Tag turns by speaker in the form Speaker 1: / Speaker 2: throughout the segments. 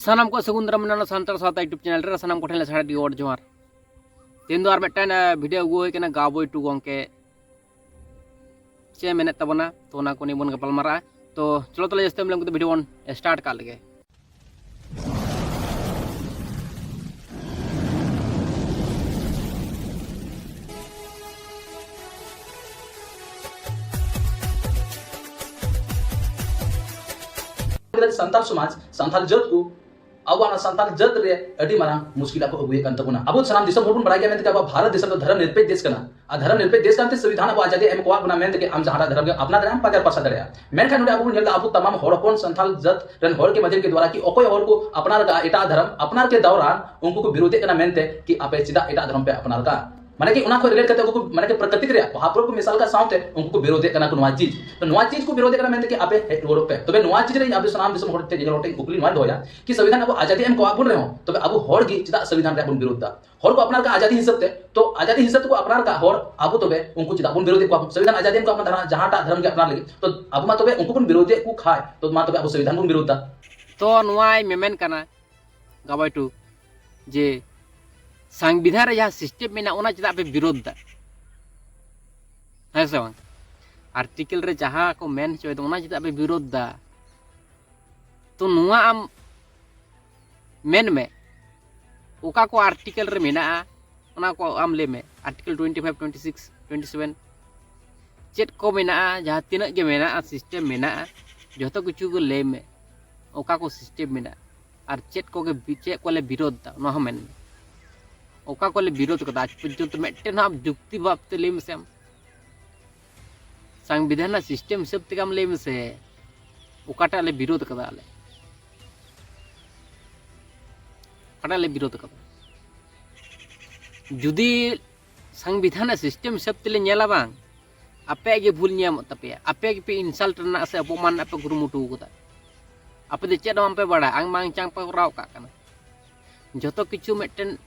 Speaker 1: सानाम को सगुन रमना सानतार सावता YouTube channel रे सानाम को ठेले साड़ा दी और जोहार तेन दो आर मिटन वीडियो अगु होय कना गाबोय टू गंके चे मेने तबना तो ओना को निबन गपल मारा तो चलो तले जस्ते हम वीडियो बन स्टार्ट कर लगे।
Speaker 2: संताल समाज संताल जात को अब संताल जात रे अडी मारा मुश्किल को अगुए कान तबना अब सनाम दिसम होबन बड़ाई मेंते के अब भारत देश धर्म निरपेक्ष देश कना आ धर्म निरपेक्ष देश कानते संविधान अब आजादी एम कोआ बना मेंते के आम जहारा धर्म के अपना धर्म पाकर पासा दरिया मेन खान अब नेल अब तमाम होरकोन संताल जात रन होर के मध्यम के द्वारा कि ओकोय होर को अपनार का एटा धर्म अपनार के दौरान उनको को विरोधी कना मेंते कि आपे सीधा एटा धर्म पे अपनार का माने कि उना को रिलेट करते उनको माने कि प्रकृति रे महापुरुष को मिसाल का साउंड है उनको विरोध करना को नवा चीज तो नवा चीज को विरोध करना मेंते कि आपे रोड पे तबे नवा चीज रे आप सनाम दिसम होते जे रोटे उकली नवा दोया कि संविधान अब आजादी एम को आबुन रे हो तबे अब होर गी चिदा संविधान रे अपन विरोध दा होर को अपनार का आजादी हिसाब ते तो आजादी हिसाब को अपनार का होर अब तबे उनको चिदा अपन विरोध को संविधान आजादी एम को अपना धर्म जहाटा धर्म के अपनार लगे तो अब मा तबे उनको विरोध को खाए तो मा तबे अब संविधान को विरोध दा
Speaker 1: तो नवाय मेमेन कना गाबाय टू जे संविधान रे जहां सिस्टम में ना चिदा पे विरोध दा है से बांग आर्टिकल रे जहां को मेन चोय तो चिदा पे विरोध दा तो नुआ आम मेन में ओका को आर्टिकल रे मेना ओना को आम ले में आर्टिकल 25 26 27 चेट को मेना जहां तिना के मेना सिस्टम मेना जतो किछु को ले में ओका को सिस्टम मेना और चेट को के बीचे को ले विरोध दा नो हम मेन ओका को ले विरोध कदा आज पर्यंत मेटेन आप जुक्ति बापते ले में से संविधान सिस्टम सब ते काम ले में से ओकाटा ले विरोध कदा ले कटा ले विरोध कदा जुदी संविधान सिस्टम सब ते ले नेला बांग आपे के भूल नियम तपे आपे के पे इंसल्ट ना से अपमान आपे गुरुमुटु कदा आपे दे चेद हम पे बड़ा आंग मांग चांग पे राव का कना जतो किछु मेटेन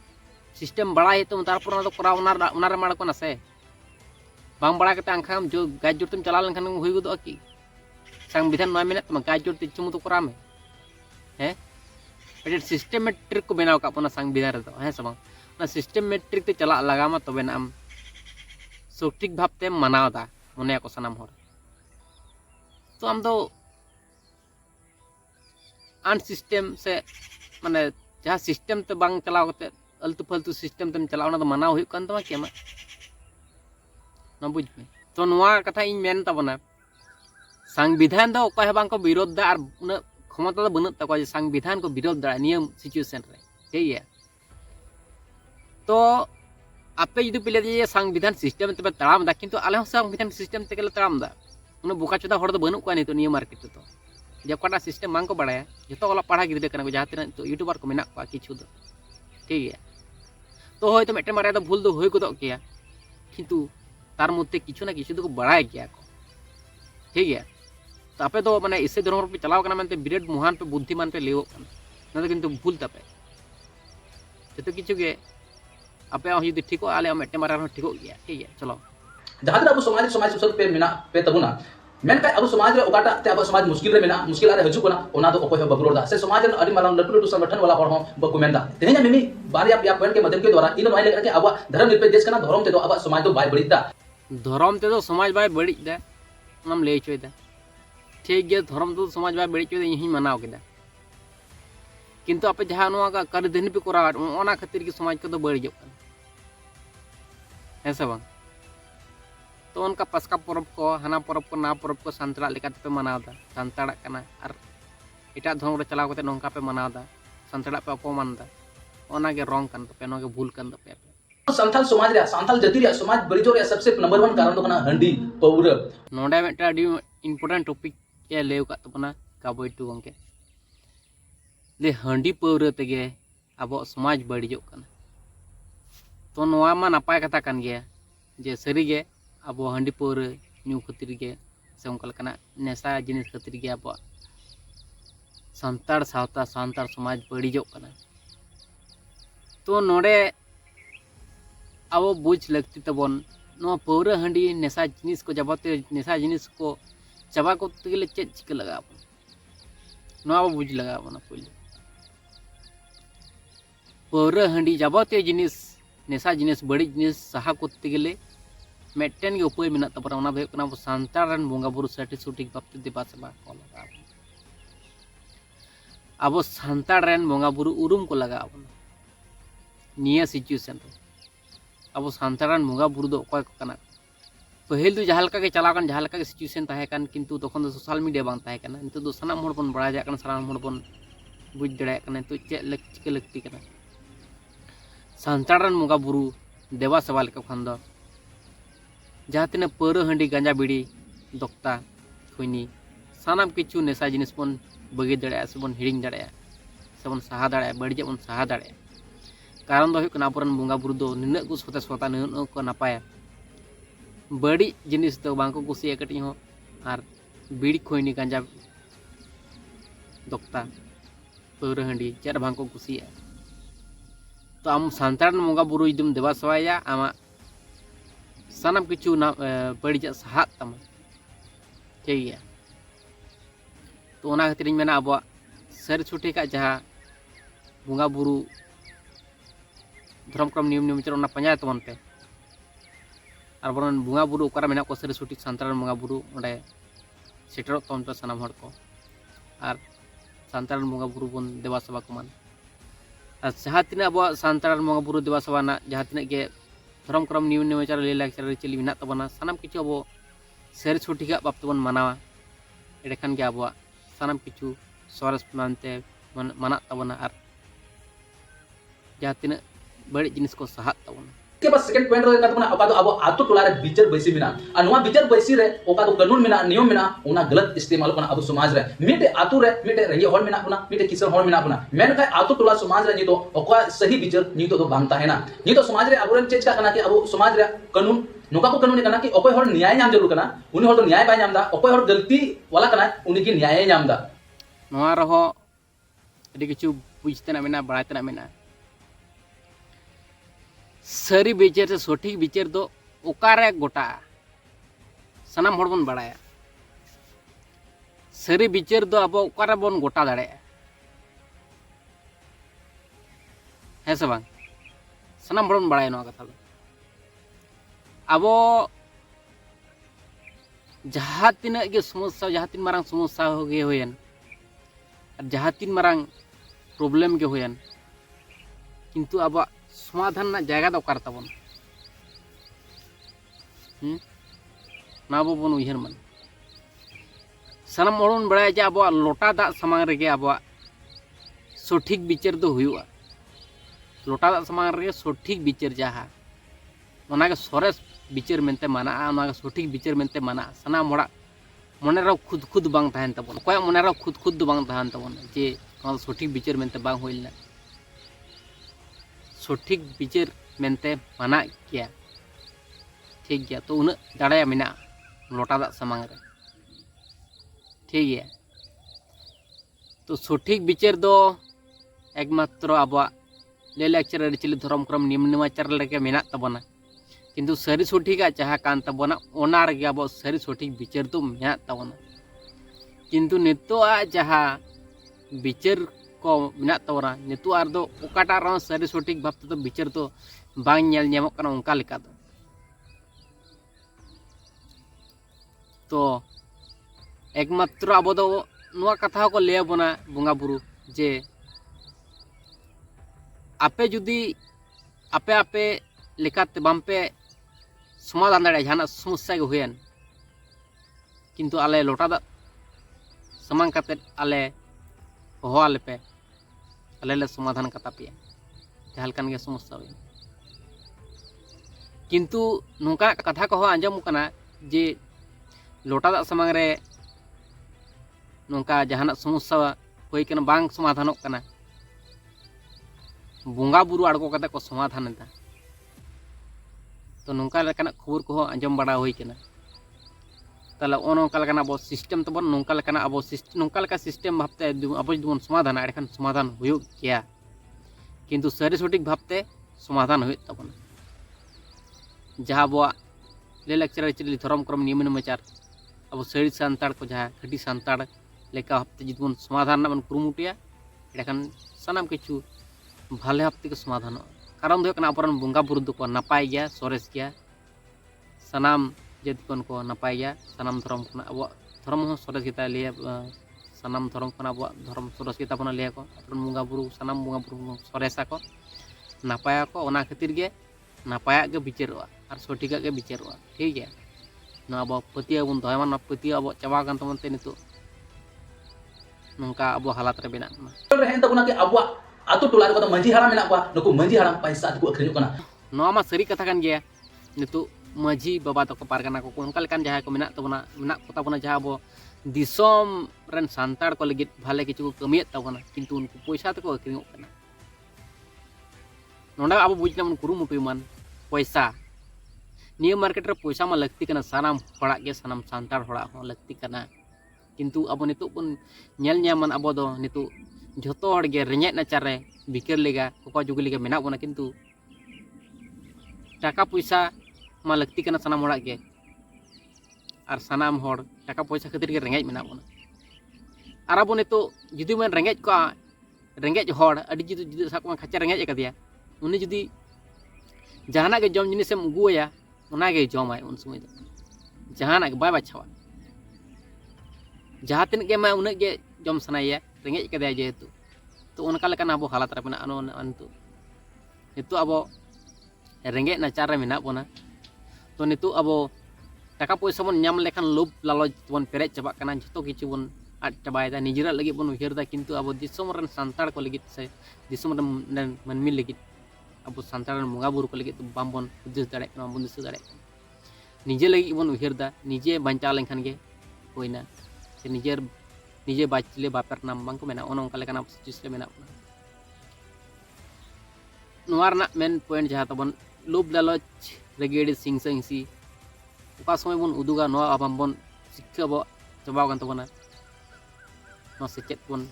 Speaker 1: सिस्टम बड़ा है तो तारपर ना तो करा उना रे माड़ को ना से बांग बड़ा कते आंखाम जो गाय जोर तुम चला लनखान हुई गदो की संविधान नय मेने तुम गाय जोर तिचुम तो करा में है एट सिस्टमेटिक को बनाव का अपना संविधान रे तो है सब ना सिस्टमेटिक ते चला लगामा तबे ना आम सठिक भाव ते मनाव दा मने को सनाम होर तो आम दो अन सिस्टम से माने जहां सिस्टम ते बांग चलाव कते अल्तु फालतू सिस्टम तेम चलाव ना तो मनाव हुई कान तमा केमा ना बुझ में तो नवा कथा इन मेन तबना संविधान दो ओका बांग को विरोध दा और उना क्षमता दो बनत तको जे संविधान को विरोध दा नियम सिचुएशन रे ठीक है तो आपे जुदी पिले जे संविधान सिस्टम तबे तड़ाम दा किंतु आले संविधान सिस्टम ते केले तड़ाम दा उना बोका चोदा हड़ दो बनु को नि तो नियम मार्केट तो जे कोटा सिस्टम मांग को बड़ाया जतो वाला पढ़ा गिरदे कना को जहां तिना तो यूट्यूबर को मेना को किछु दो ठीक है तो होय तो मेटे मारे तो भूल दो होय गदो किया किंतु तार मध्य किछु ना किछु तो बड़ाय किया को ठीक है तो आपे तो माने इसे धर्म पे चलाव कना मानते बिरेड महान पे बुद्धिमान पे लेवो ना तो किंतु भूल तपे जतो किछु के आपे यदि ठीको आले मेटे मारे ठीको गया ठीक है चलो
Speaker 2: जहां अब समाज समाज सब पे मिना पे तबुना मेन का अब समाज रे ओकाटा ते अब समाज मुश्किल रे मेना मुश्किल रे हजु कोना ओना तो ओको बबरोड दा से समाज रे अडी मालां लटु लटु संगठन वाला हर हो बकुमेंदा तेने मिमी बारिया या पॉइंट के माध्यम के द्वारा इन माइले के अब धर्म निरपेक्ष देश कना धर्म ते तो अब समाज तो बाय बड़ीदा
Speaker 1: धर्म ते तो समाज बाय बड़ी दा हम ले चोयदा ठीक गे धर्म तो समाज बाय बड़ी चोयदा यही मनाव केदा किंतु आपे जहां नवा का कर दिन पे करा ओना खातिर की समाज को तो बड़ी जो ऐसा बांग तो उनका पसका परब को हाना परब को ना परब को संतरा लेकाते पे मनावदा संतरा कना और एटा धर्म रे चलाव कते नोंका पे मनावदा संतरा पे अपमान दा ओना के रंग कन पे नो के भूल कन पे
Speaker 2: संथाल समाज रे संथाल जाति रे समाज बरिजो रे सबसे नंबर 1 कारण तो कना हंडी पौर
Speaker 1: नोडे मेटा डी इंपोर्टेंट टॉपिक के लेव का तपना काबोय टू गंके ले हंडी पौर तेगे अब समाज बड़िजो कना तो नोआ मा नापाय कथा कन गया जे सरी गे अब हंडी पौर न्यू खातिर के से उनका लकना नेशा जिनिस खातिर के अब संतार सावता संतार समाज बड़िजो कना तो नोडे अब बुझ लगती तबन नो पौर हंडी नेशा जिनिस को जबाते नेशा जिनिस को चाबा को तेले चेक चिक लगा नो अब बुझ लगा बना पहले पौरा हंडी जाबतीय जिनिस नेशा जिनिस बड़ी जिनिस सहा करते गेले मेटन के उपाय मेना तबना ओना दो कना सानतार रन बोंगा बुरु सटीक भावते देबा सेबा को लगा अब सानतार रन बोंगा बुरु उरुम को लगा निया सिचुएशन अब सानतार रन बोंगा बुरु दो अकय को कना पहल दो जहां के चलाकन जहां के सिचुएशन ताहे कान किंतु तखन सोशल मीडिया बांग ताहे काना नितो दो सनाम होड़ बन बड़ा जाकन सनाम होड़ बन बुझ दड़े काना तो चे चिके लगती काना सानतार रन बोंगा बुरु देवा सेवा लेका खान दो जहाँ तीन पौरा हंडी गांजा बीड़ी दोक्ता खुनी सानाम किचु नेशा जिनिस बन बगी दाड़ा से बन हिड़िंग दाड़ा से बन सहा दाड़ा बड़ीजे बन सहा दाड़ा कारण दो हुकना आबोरन बोंगा बुरु दो निनाग को सोते सोता निनाग को नापाया बड़ी जिनिस दो बांको कुसिया कटी हो आर बीड़ी खुनी गांजा दोक्ता पौरा हंडी चेर बांको कुसिया तो आम सानतार बोंगा बुरु जुदम देवा सेवाया आमा सानाम किचु ना बड़ीजा सहा तमा ठीक है तो ओना खातिर मेना अब सर छुटे का जहाँ बोंगा बुरु धर्म क्रम नियम नियम ओना पंजाय तबन पे और बरन बोंगा बुरु ओकरा मेना को सर छुटी सानतार बोंगा बुरु ओंडे सेटरो तबन पे सानाम हड़ को और सानतार बोंगा बुरु बन देवा सेवा को मान और जहाँ तीना अब सानतार बोंगा बुरु देवा सेवा ना जहाँ तीना के धर्म क्रम नियम नियमाचार लैलाचार चली मेना तबना सानाम किचु अब सर छुटी का बाप तबन मानावा एडेखान के अब सानाम किचु सरस मानते मना तबना और जहाँ तीन बड़ी जिनिस को सहा तबना
Speaker 2: के बाद सेकंड पॉइंट रे कतबना ओका दो अब आतु टोला रे बिचार बैसी मिना अनवा बिचार बैसी रे ओका दो कानून मिना नियम मिना ओना गलत इस्तेमाल कना अब समाज रे मिटे आतु रे मिटे रंगे होड़ मिना बुना मिटे किसान होड़ मिना बुना मेन का आतु टोला समाज रे नि तो ओका सही बिचार नि तो बांगता है ना नि तो समाज रे अबरन चेज का कना कि अब समाज रे कानून नोका को कानून कना कि ओकोय होड़ न्याय नाम जरूर कना उनी होड़ तो न्याय बाय नामदा ओकोय होड़ गलती वाला कना उनी की न्याय नामदा
Speaker 1: नोआ रहो अडी किचु बुझते ना मेना बड़ाते ना मेना सारी बिचार से सठिक बिचार दो ओकारे गोटा सनाम होड़ बन बड़ाया सारी बिचार दो अब ओकारे बन गोटा दाड़े है से बांग सनाम होड़ बन बड़ाया नोआ कथा दो अब जहाँ तीना के समस्या जहाँ तीन मारंग समस्या हो गए होयन जहाँ तीन मारंग प्रॉब्लम के होयन किंतु अब समाधान ना जगह दो कर तबन ना बन उहर मन सानाम होड़ बड़ा जे अब लोटा दा सामांग रेगे अब सठिक बिचार दो हुआ लोटा दा सामांग रेगे सठिक बिचार जहाँ ओना के सरस बिचार मेनते माना ओना के सठिक बिचार मेनते माना सानाम होड़ा मने रो खुद खुद बांग तहन तबन कोय मने रो खुद खुद दो बांग तहन तबन जे ओना सठिक बिचार मेनते बांग होइलना सठिक बिचार मेनते माना किया ठीक गया तो उन दाड़ा मेना लोटा दा सामांग रे ठीक गया तो सठिक बिचार दो एकमात्र अब लैलाचार अरिचली धर्म क्रम नियम नियमाचार लेके मेना तबना किंतु सारी सठिक जहाँ कान तबना ओना रेगे अब सारी सठिक बिचार तो मेना तबना किंतु नितो जहाँ बिचार को मेना तबना नितो आर दो ओकाटा रो सारी सठिक भाबते तो बिचार तो बांग नेल ᱧᱟᱢᱚᱜ ᱠᱟᱱᱟ ᱚᱱᱠᱟ ᱞᱮᱠᱟ ᱫᱚ तो एकमात्र अब दो नुआ कथा को ले बना बोंगा बुरु जे आपे जुदी आपे आपे लेकाते बामपे समाधान दाड़े जहां समस्या के हुयन किंतु आले लोटा दा समांग काते आले हो आले पे आले ले समाधान कता पे जहां लकान के समस्या हुयन किंतु नोका कथा को आंजम कना जे लोटा दा समांग रे नोका जहां समस्या हुई कना बांग समाधानों कना बोंगा बुरु आड़गो कते को समाधान दा तो नोका लेकाना खबर को आंजम बड़ा हुई कना ताला ओनोका लेकाना अब सिस्टम तबन नोका लेकाना अब सिस्टम नोका लेका सिस्टम भाबते अब जुदि समाधान एखान समाधान हुयो गया किंतु सारी सठिक भाबते समाधान हुई तबन जहाँ अब लैलाचार चली धर्म क्रम नियम नियमाचार अब सारी सानताड़ को जहाँ खटी सानताड़ लेका हफ्ते जुदि बन समाधान बन कुरुमुटिया एखान सानाम किछु भाले भाव तेको समाधानों कारण दो हुयुग कना आबोरेन बोंगा बुरु दो नापाय गया सरेस गया सानाम जाति कन को नापाय गया सानाम धर्म खना अब धर्म हो सरेस गेता लिया सानाम धर्म खना अब धर्म सरेस गेता बना लिया को आबोरेन बोंगा बुरु सानाम बोंगा बुरु सरेसा को नापाया को ओना खातिर गे नापाया गे बिचारोआ और सठिका गे बिचारोआ ठीक है ना अब पतिया बन दहमा ना पतिया अब चाबा कान तमनते नितो नंका अब हालात रे बेना
Speaker 2: रहेन तबना के अब आतो टोला रे मंझी हाराम मेना को नुको मंझी हाराम पैसा को अखरियो कना
Speaker 1: नवा मा सरी कथा कान गया नितो माझी बाबा तक पारगाना को उनका लेकान जहां को मेना तबना मेना को तबना जहां अब दिसोम रन सांताड़ को लगित भाले किछु को कमियत तबना किंतु उनको पैसा तक अखरियो कना नोंडा अब बुझना मन कुरुमुटु मान पैसा निया मार्केट रे पैसा मा लगती कना सानाम होड़ा गे सानाम सांताड़ होड़ा हो लगती कना किंतु अब नितो बन नेल न्यामन अब दो नितो झोतो हड़ गे रेंगे नाचार रे बिकेर लेगा कोका जुग लेगा मेना बना किंतु टाका पैसा मा लगती कना सानाम होड़ा गे और सानाम होड़ टाका पैसा खातिर गे रेंगे मेना बना और अब नितो जुदी मन रेंगे को रेंगे होड़ अडी जुदी जुदी साक खाचा रेंगे कदिया उनी जुदी जहाना के जम जिनिस एम अगुया उना गे जमाय उन समय दो जहाना के बाय बाछावा जहाँ तीन के मैं उन्हें गे जम सनाया रेंगे कदे जेहेतु तो उनका लेकिन अब हालात रे मेना अनु नितो अब रेंगे नाचार रे मेना बना तो नितो अब टाका पैसा बन नाम लेखान लोभ लालच बन पेरेज चाबा कना जतो किछु बन आद चाबायदा निजरा लगी बन उयहरदा किंतु अब दिसोम रन सांताड़ को लगी से दिसोम रन मनमी लगी अब सांताड़ मुंगा बुरु को लगी तो बाम बन उद्देश्य दाड़े कना बन दिस दाड़े निजे लगी बन उयहरदा निजे बांचा लेखान गे होइना से निजे निजे बाचले बापर नाम बांग को मेना ओन ओनका लेकाना सिचुएशन मेना नोवारना मेन पॉइंट जहां तबन लोभ लालच रेगेडी सिंग सिंगसी ओका समय बन उदुगा नो आबाम बन शिक्षा बो चबाव कान तबना नो सेचेत बन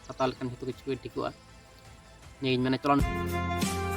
Speaker 1: हताल कान हेतु किछु टिकुआ ने मेना चलन